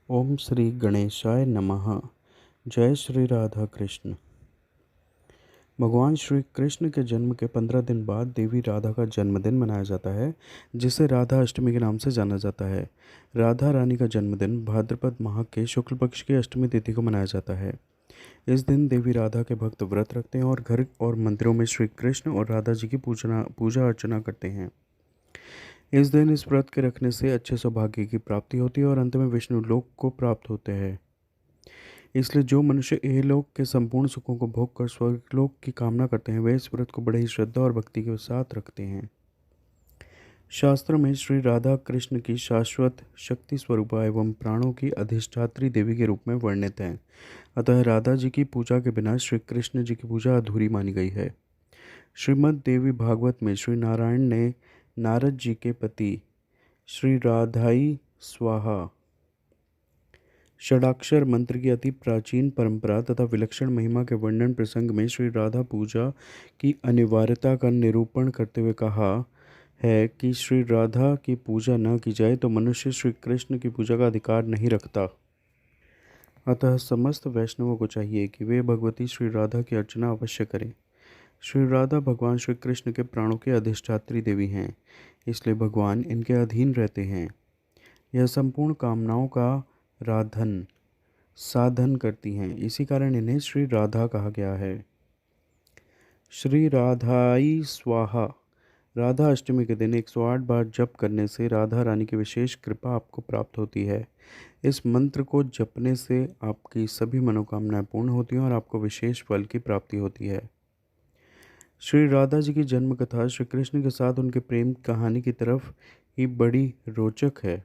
ओम श्री गणेशाय नमः। जय श्री राधा कृष्ण। भगवान श्री कृष्ण के जन्म के 15 दिन बाद देवी राधा का जन्मदिन मनाया जाता है, जिसे राधा अष्टमी के नाम से जाना जाता है। राधा रानी का जन्मदिन भाद्रपद माह के शुक्ल पक्ष की अष्टमी तिथि को मनाया जाता है। इस दिन देवी राधा के भक्त व्रत रखते हैं और घर और मंदिरों में श्री कृष्ण और राधा जी की पूजा अर्चना करते हैं। इस दिन इस व्रत के रखने से अच्छे सौभाग्य की प्राप्ति होती है और अंत में विष्णु लोक को प्राप्त होते हैं। इसलिए जो मनुष्य इहलोक के संपूर्ण सुखों को भोग कर स्वर्गलोक की कामना करते हैं, वे इस व्रत को बड़े ही श्रद्धा और भक्ति के साथ रखते हैं। शास्त्रों में श्री राधा कृष्ण की शाश्वत शक्ति स्वरूपा एवं प्राणों की अधिष्ठात्री देवी के रूप में वर्णित हैं। अतः राधा जी की पूजा के बिना श्री कृष्ण जी की पूजा अधूरी मानी गई है। श्रीमद् देवी भागवत में श्री नारायण ने नारद जी के पति श्री राधाई स्वाहा षडाक्षर मंत्र की अति प्राचीन परंपरा तथा विलक्षण महिमा के वर्णन प्रसंग में श्री राधा पूजा की अनिवार्यता का निरूपण करते हुए कहा है कि श्री राधा की पूजा न की जाए तो मनुष्य श्री कृष्ण की पूजा का अधिकार नहीं रखता। अतः समस्त वैष्णवों को चाहिए कि वे भगवती श्री राधा की अर्चना अवश्य करें। श्री राधा भगवान श्री कृष्ण के प्राणों की अधिष्ठात्री देवी हैं, इसलिए भगवान इनके अधीन रहते हैं। यह संपूर्ण कामनाओं का राधन साधन करती हैं, इसी कारण इन्हें श्री राधा कहा गया है। श्री राधाई स्वाहा। राधा अष्टमी के दिन 108 बार जप करने से राधा रानी की विशेष कृपा आपको प्राप्त होती है। इस मंत्र को जपने से आपकी सभी मनोकामनाएं पूर्ण होती हैं और आपको विशेष फल की प्राप्ति होती है। श्री राधा जी की जन्म कथा श्री कृष्ण के साथ उनके प्रेम की कहानी की तरफ ही बड़ी रोचक है।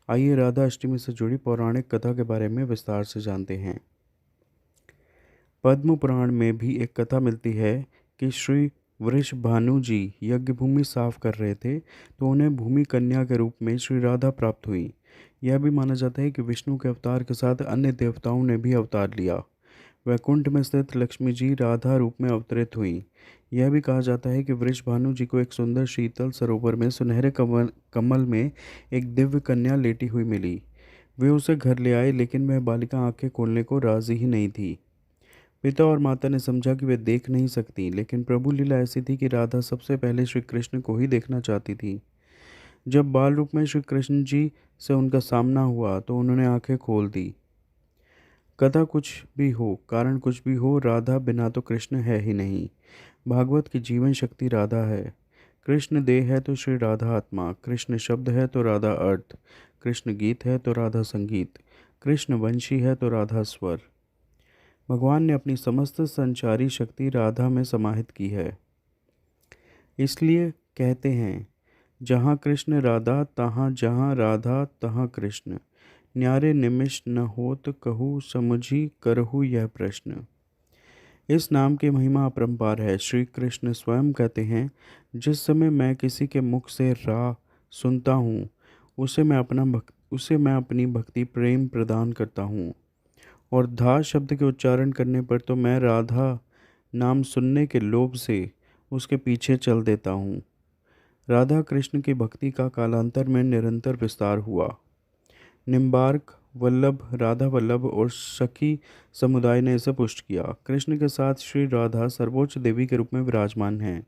आइए राधा अष्टमी से जुड़ी पौराणिक कथा के बारे में विस्तार से जानते हैं। पद्म पुराण में भी एक कथा मिलती है कि श्री वृषभानु जी यज्ञ भूमि साफ कर रहे थे तो उन्हें भूमि कन्या के रूप में श्री राधा प्राप्त हुई। यह भी माना जाता है कि विष्णु के अवतार के साथ अन्य देवताओं ने भी अवतार लिया। वैकुंठ में स्थित लक्ष्मी जी राधा रूप में अवतरित हुई। यह भी कहा जाता है कि वृषभानु जी को एक सुंदर शीतल सरोवर में सुनहरे कमल में एक दिव्य कन्या लेटी हुई मिली। वे उसे घर ले आए, लेकिन वह बालिका आंखें खोलने को राजी ही नहीं थी। पिता और माता ने समझा कि वे देख नहीं सकती, लेकिन प्रभु लीला ऐसी थी कि राधा सबसे पहले श्री कृष्ण को ही देखना चाहती थी। जब बाल रूप में श्री कृष्ण जी से उनका सामना हुआ तो उन्होंने आंखें खोल दी। कथा कुछ भी हो, कारण कुछ भी हो, राधा बिना तो कृष्ण है ही नहीं। भागवत की जीवन शक्ति राधा है। कृष्ण देह है तो श्री राधा आत्मा, कृष्ण शब्द है तो राधा अर्थ, कृष्ण गीत है तो राधा संगीत, कृष्ण वंशी है तो राधा स्वर। भगवान ने अपनी समस्त संचारी शक्ति राधा में समाहित की है। इसलिए कहते हैं, जहाँ कृष्ण राधा तहाँ, जहाँ राधा तहाँ कृष्ण, न्यारे निमिष न होत कहूँ समुझी करहु यह प्रश्न। इस नाम की महिमा अपरंपार है। श्री कृष्ण स्वयं कहते हैं, जिस समय मैं किसी के मुख से रा सुनता हूँ उसे मैं अपनी भक्ति प्रेम प्रदान करता हूँ, और धा शब्द के उच्चारण करने पर तो मैं राधा नाम सुनने के लोभ से उसके पीछे चल देता हूँ। राधा कृष्ण की भक्ति का कालांतर में निरंतर विस्तार हुआ। निम्बार्क वल्लभ, राधा वल्लभ और सखी समुदाय ने इसे पुष्ट किया। कृष्ण के साथ श्री राधा सर्वोच्च देवी के रूप में विराजमान हैं।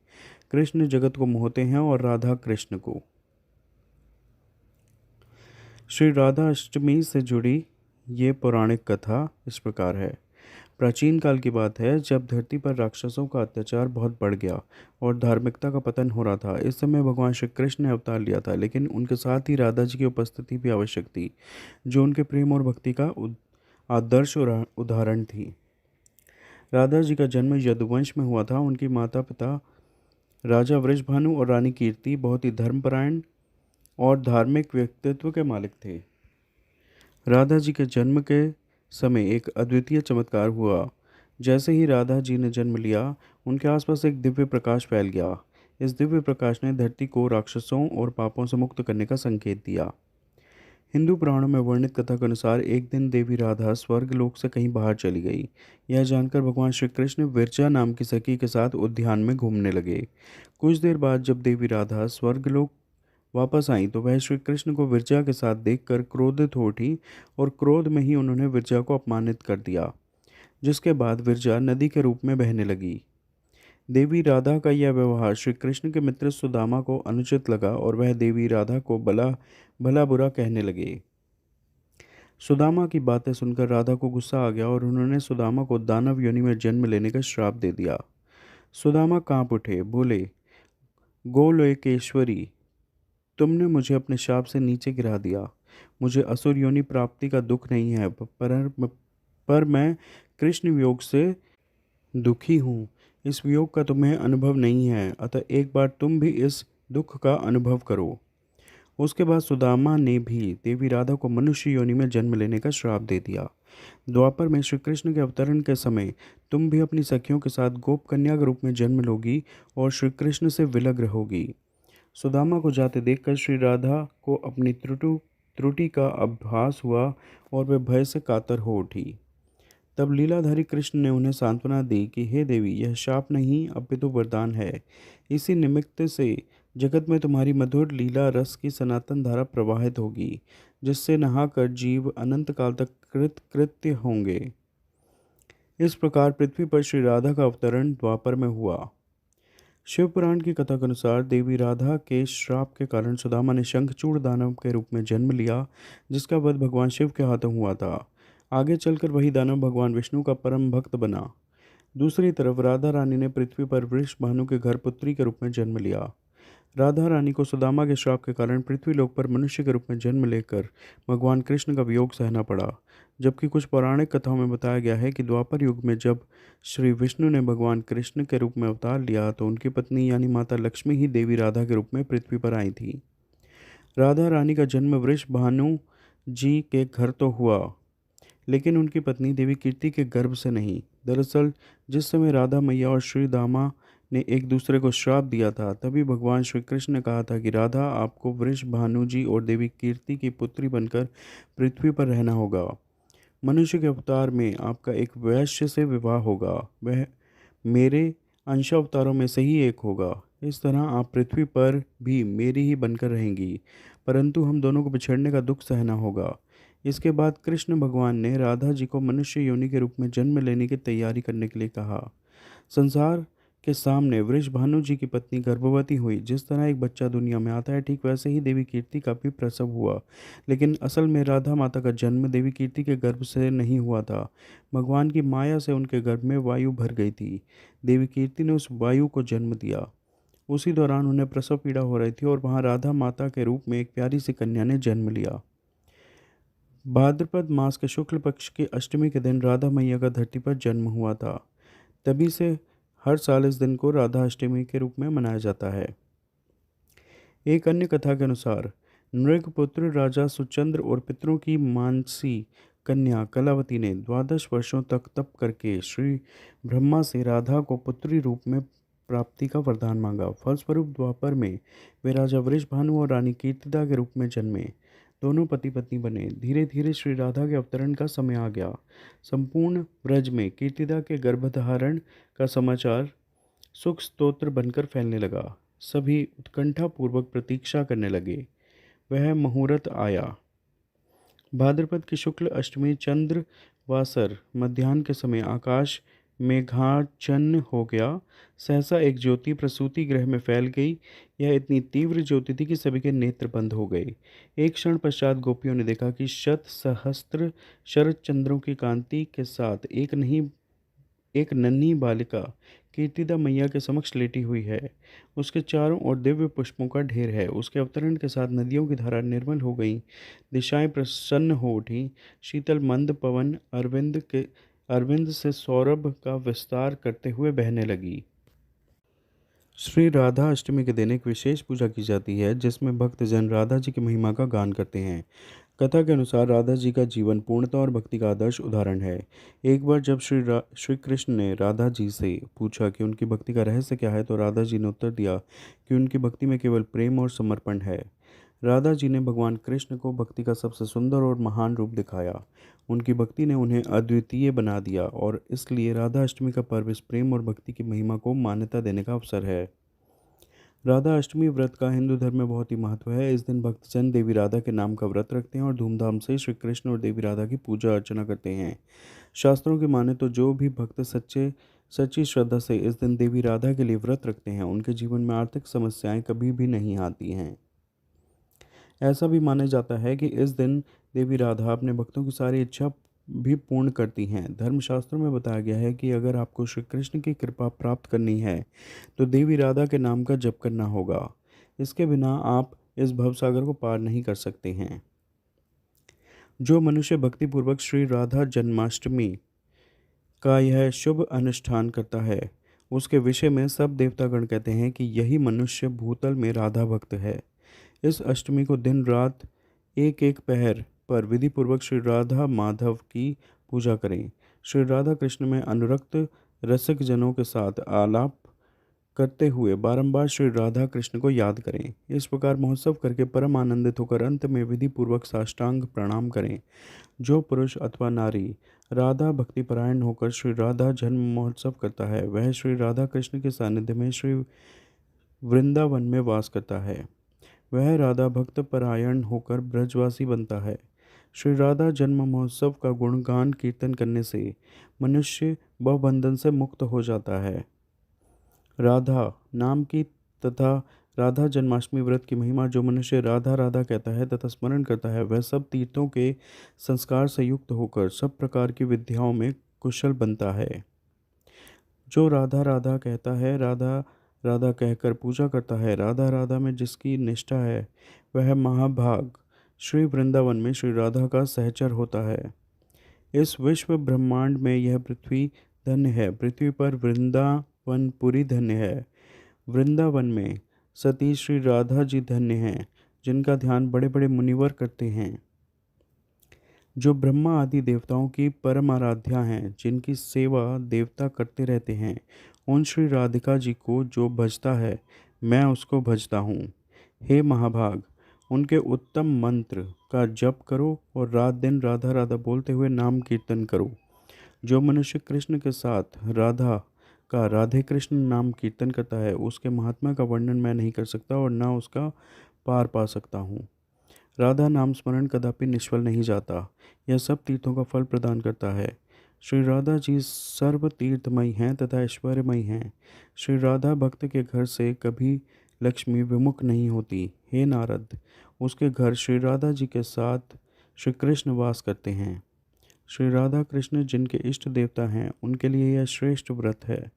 कृष्ण जगत को मोहते हैं और राधा कृष्ण को। श्री राधा अष्टमी से जुड़ी ये पौराणिक कथा इस प्रकार है। प्राचीन काल की बात है, जब धरती पर राक्षसों का अत्याचार बहुत बढ़ गया और धार्मिकता का पतन हो रहा था। इस समय भगवान श्री कृष्ण ने अवतार लिया था, लेकिन उनके साथ ही राधा जी की उपस्थिति भी आवश्यक थी, जो उनके प्रेम और भक्ति का आदर्श और उदाहरण थी। राधा जी का जन्म यदुवंश में हुआ था। उनकी माता पिता राजा वृषभानु और रानी कीर्ति बहुत ही धर्मपरायण और धार्मिक व्यक्तित्व के मालिक थे। राधा जी के जन्म के समय एक अद्वितीय चमत्कार हुआ। जैसे ही राधा जी ने जन्म लिया, उनके आसपास एक दिव्य प्रकाश फैल गया। इस दिव्य प्रकाश ने धरती को राक्षसों और पापों से मुक्त करने का संकेत दिया। हिंदू पुराणों में वर्णित कथा के अनुसार एक दिन देवी राधा स्वर्ग लोक से कहीं बाहर चली गई। यह जानकर भगवान श्री कृष्ण विरजा नाम की सखी के साथ उद्यान में घूमने लगे। कुछ देर बाद जब देवी राधा स्वर्गलोक वापस आईं तो वह श्री कृष्ण को विरजा के साथ देखकर क्रोधित हो उठी और क्रोध में ही उन्होंने विरजा को अपमानित कर दिया, जिसके बाद विरजा नदी के रूप में बहने लगी। देवी राधा का यह व्यवहार श्री कृष्ण के मित्र सुदामा को अनुचित लगा और वह देवी राधा को भला बुरा कहने लगे। सुदामा की बातें सुनकर राधा को गुस्सा आ गया और उन्होंने सुदामा को दानव योनि में जन्म लेने का श्राप दे दिया। सुदामा कांप उठे, बोले, गोलोकेश्वरी, तुमने मुझे अपने शाप से नीचे गिरा दिया। मुझे असुर योनि प्राप्ति का दुख नहीं है, पर मैं कृष्ण वियोग से दुखी हूँ। इस वियोग का तुम्हें अनुभव नहीं है, अतः एक बार तुम भी इस दुख का अनुभव करो। उसके बाद सुदामा ने भी देवी राधा को मनुष्य योनि में जन्म लेने का श्राप दे दिया। द्वापर में श्री कृष्ण के अवतरण के समय तुम भी अपनी सखियों के साथ गोप कन्या के रूप में जन्म लोगी और श्री कृष्ण से विलग रहोगी। सुदामा को जाते देखकर श्री राधा को अपनी त्रुटि का आभास हुआ और वे भय से कातर हो उठी। तब लीलाधारी कृष्ण ने उन्हें सांत्वना दी कि हे देवी, यह शाप नहीं अपितु वरदान है। इसी निमित्त से जगत में तुम्हारी मधुर लीला रस की सनातन धारा प्रवाहित होगी, जिससे नहाकर जीव अनंत काल तक कृत्य होंगे। इस प्रकार पृथ्वी पर श्री राधा का अवतरण द्वापर में हुआ। शिव पुराण की कथा के अनुसार देवी राधा के श्राप के कारण सुदामा ने शंखचूड़ दानव के रूप में जन्म लिया, जिसका वध भगवान शिव के हाथों हुआ था। आगे चलकर वही दानव भगवान विष्णु का परम भक्त बना। दूसरी तरफ राधा रानी ने पृथ्वी पर वृषभानु के घर पुत्री के रूप में जन्म लिया। राधा रानी को सुदामा के श्राप के कारण पृथ्वी लोक पर मनुष्य के रूप में जन्म लेकर भगवान कृष्ण का वियोग सहना पड़ा। जबकि कुछ पौराणिक कथाओं में बताया गया है कि द्वापर युग में जब श्री विष्णु ने भगवान कृष्ण के रूप में अवतार लिया तो उनकी पत्नी यानी माता लक्ष्मी ही देवी राधा के रूप में पृथ्वी पर आई थी। राधा रानी का जन्म वृषभानु जी के घर तो हुआ, लेकिन उनकी पत्नी देवी कीर्ति के गर्भ से नहीं। दरअसल जिस समय राधा मैया और श्री दामा ने एक दूसरे को श्राप दिया था, तभी भगवान श्री कृष्ण ने कहा था कि राधा, आपको वृषभानु जी और देवी कीर्ति की पुत्री बनकर पृथ्वी पर रहना होगा। मनुष्य के अवतार में आपका एक वैश्य से विवाह होगा, वह मेरे अंशावतारों में से ही एक होगा। इस तरह आप पृथ्वी पर भी मेरी ही बनकर रहेंगी, परंतु हम दोनों को बिछड़ने का दुख सहना होगा। इसके बाद कृष्ण भगवान ने राधा जी को मनुष्य योनि के रूप में जन्म लेने की तैयारी करने के लिए कहा। संसार के सामने वृषभानु जी की पत्नी गर्भवती हुई। जिस तरह एक बच्चा दुनिया में आता है, ठीक वैसे ही देवी कीर्ति का भी प्रसव हुआ। लेकिन असल में राधा माता का जन्म देवी कीर्ति के गर्भ से नहीं हुआ था। भगवान की माया से उनके गर्भ में वायु भर गई थी। देवी कीर्ति ने उस वायु को जन्म दिया। उसी दौरान उन्हें प्रसव पीड़ा हो रही थी और वहाँ राधा माता के रूप में एक प्यारी सी कन्या ने जन्म लिया। भाद्रपद मास के शुक्ल पक्ष की अष्टमी के दिन राधा मैया का धरती पर जन्म हुआ था। तभी से हर साल इस दिन को राधा अष्टमी के रूप में मनाया जाता है। एक अन्य कथा के अनुसार नृगपुत्र राजा सुचंद्र और पितरों की मानसी कन्या कलावती ने 12 वर्षों तक तप करके श्री ब्रह्मा से राधा को पुत्री रूप में प्राप्ति का वरदान मांगा। फलस्वरूप द्वापर में वे राजा वृषभानु और रानी कीर्तिदा के रूप में जन्मे। दोनों पति पत्नी बने। धीरे धीरे श्री राधा के अवतरण का समय आ गया। संपूर्ण ब्रज में कीर्तिदा के गर्भधारण का समाचार सुख स्तोत्र बनकर फैलने लगा। सभी उत्कंठापूर्वक प्रतीक्षा करने लगे। वह मुहूर्त आया। भाद्रपद की शुक्ल अष्टमी चंद्रवासर मध्याह्न के समय आकाश मेघाच्छन्न हो गया। सहसा एक ज्योति प्रसूति गृह में फैल गई। यह इतनी तीव्र ज्योति थी कि सभी के नेत्र बंद हो गए। एक क्षण पश्चात गोपियों ने देखा कि शत सहस्त्र शरद चंद्रों की कांति के साथ एक नन्ही बालिका कीर्तिदा मैया के समक्ष लेटी हुई है। उसके चारों ओर दिव्य पुष्पों का ढेर है। उसके अवतरण के साथ नदियों की धारा निर्मल हो गई, दिशाएं प्रसन्न हो उठी। शीतल मंद पवन अरविंद से सौरभ का विस्तार करते हुए बहने लगी। श्री राधा अष्टमी के दिन एक विशेष पूजा की जाती है, जिसमें भक्तजन राधा जी की महिमा का गान करते हैं। कथा के अनुसार राधा जी का जीवन पूर्णता और भक्ति का आदर्श उदाहरण है। एक बार जब श्री कृष्ण ने राधा जी से पूछा कि उनकी भक्ति का रहस्य क्या है, तो राधा जी ने उत्तर दिया कि उनकी भक्ति में केवल प्रेम और समर्पण है। राधा जी ने भगवान कृष्ण को भक्ति का सबसे सुंदर और महान रूप दिखाया। उनकी भक्ति ने उन्हें अद्वितीय बना दिया और इसलिए राधा अष्टमी का पर्व इस प्रेम और भक्ति की महिमा को मान्यता देने का अवसर है। राधा अष्टमी व्रत का हिंदू धर्म में बहुत ही महत्व है। इस दिन भक्तजन देवी राधा के नाम का व्रत रखते हैं और धूमधाम से श्री कृष्ण और देवी राधा की पूजा अर्चना करते हैं। शास्त्रों की माने तो जो भी भक्त सच्ची श्रद्धा से इस दिन देवी राधा के लिए व्रत रखते हैं, उनके जीवन में आर्थिक समस्याएं कभी भी नहीं आती हैं। ऐसा भी माना जाता है कि इस दिन देवी राधा अपने भक्तों की सारी इच्छा भी पूर्ण करती हैं। धर्मशास्त्रों में बताया गया है कि अगर आपको श्री कृष्ण की कृपा प्राप्त करनी है तो देवी राधा के नाम का जप करना होगा। इसके बिना आप इस भवसागर को पार नहीं कर सकते हैं। जो मनुष्य भक्तिपूर्वक श्री राधा जन्माष्टमी का यह शुभ अनुष्ठान करता है, उसके विषय में सब देवतागण कहते हैं कि यही मनुष्य भूतल में राधा भक्त है। इस अष्टमी को दिन रात एक एक पहर पर विधि पूर्वक श्री राधा माधव की पूजा करें। श्री राधा कृष्ण में अनुरक्त रसिक जनों के साथ आलाप करते हुए बारंबार श्री राधा कृष्ण को याद करें। इस प्रकार महोत्सव करके परम आनंदित होकर अंत में विधि पूर्वक साष्टांग प्रणाम करें। जो पुरुष अथवा नारी राधा भक्ति परायण होकर श्री राधा जन्म महोत्सव करता है, वह श्री राधा कृष्ण के सानिध्य में श्री वृंदावन में वास करता है। वह राधा भक्त परायण होकर ब्रजवासी बनता है। श्री राधा जन्म महोत्सव का गुणगान कीर्तन करने से मनुष्य भवबंधन से मुक्त हो जाता है। राधा नाम की तथा राधा जन्माष्टमी व्रत की महिमा जो मनुष्य राधा राधा कहता है तथा स्मरण करता है, वह सब तीर्थों के संस्कार से युक्त होकर सब प्रकार की विद्याओं में कुशल बनता है। जो राधा राधा कहता है, राधा राधा कहकर पूजा करता है, राधा राधा में जिसकी निष्ठा है, वह महाभाग श्री वृंदावन में श्री राधा का सहचर होता है। इस विश्व ब्रह्मांड में यह पृथ्वी धन्य है। पृथ्वी पर वृंदावनपुरी धन्य है। वृंदावन में सती श्री राधा जी धन्य हैं, जिनका ध्यान बड़े बड़े मुनिवर करते हैं। जो ब्रह्मा आदि देवताओं की परम आराध्या हैं, जिनकी सेवा देवता करते रहते हैं, उन श्री राधिका जी को जो भजता है, मैं उसको भजता हूँ। हे महाभाग, उनके उत्तम मंत्र का जप करो और रात दिन राधा राधा बोलते हुए नाम कीर्तन करो। जो मनुष्य कृष्ण के साथ राधा का राधे कृष्ण नाम कीर्तन करता है, उसके महात्मा का वर्णन मैं नहीं कर सकता और ना उसका पार पा सकता हूँ। राधा नाम स्मरण कदापि निष्फल नहीं जाता। यह सब तीर्थों का फल प्रदान करता है। श्री राधा जी सर्व तीर्थमयी हैं तथा ऐश्वर्यमयी हैं। श्री राधा भक्त के घर से कभी लक्ष्मी विमुख नहीं होती। हे नारद, उसके घर श्री राधा जी के साथ श्री कृष्ण वास करते हैं। श्री राधा कृष्ण जिनके इष्ट देवता हैं, उनके लिए यह श्रेष्ठ व्रत है।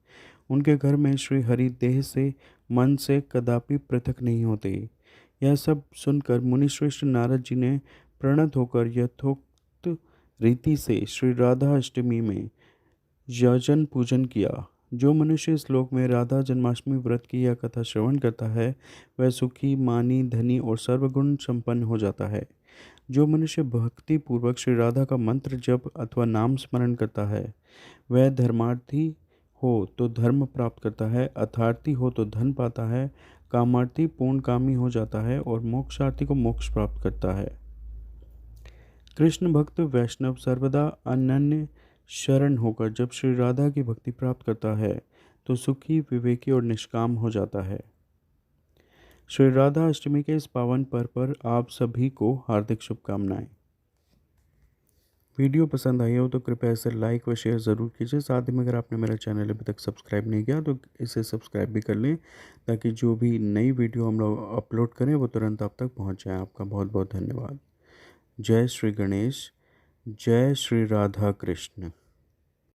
उनके घर में श्री हरि देह से मन से कदापि पृथक नहीं होते। यह सब सुनकर मुनिश्रेष्ठ नारद जी ने प्रणत होकर यथोक्त रीति से श्री राधा अष्टमी में यजन पूजन किया। जो मनुष्य इस श्लोक में राधा जन्माष्टमी व्रत की यह कथा श्रवण करता है, वह सुखी, मानी, धनी और सर्वगुण संपन्न हो जाता है। जो मनुष्य भक्ति पूर्वक श्री राधा का मंत्र जप अथवा नाम स्मरण करता है, वह धर्मार्थी हो तो धर्म प्राप्त करता है, अर्थार्थी हो तो धन पाता है, कामार्थी पूर्ण कामी हो जाता है और मोक्षार्थी को मोक्ष प्राप्त करता है। कृष्ण भक्त वैष्णव सर्वदा अनन्य शरण होकर जब श्री राधा की भक्ति प्राप्त करता है, तो सुखी, विवेकी और निष्काम हो जाता है। श्री राधा अष्टमी के इस पावन पर्व पर आप सभी को हार्दिक शुभकामनाएं। वीडियो पसंद आई हो तो कृपया इसे लाइक व शेयर ज़रूर कीजिए। साथ ही में अगर आपने मेरा चैनल अभी तक सब्सक्राइब नहीं किया तो इसे सब्सक्राइब भी कर लें, ताकि जो भी नई वीडियो हम लोग अपलोड करें वो तुरंत आप तक पहुंच जाए। आपका बहुत बहुत धन्यवाद। जय श्री गणेश। जय श्री राधा कृष्ण।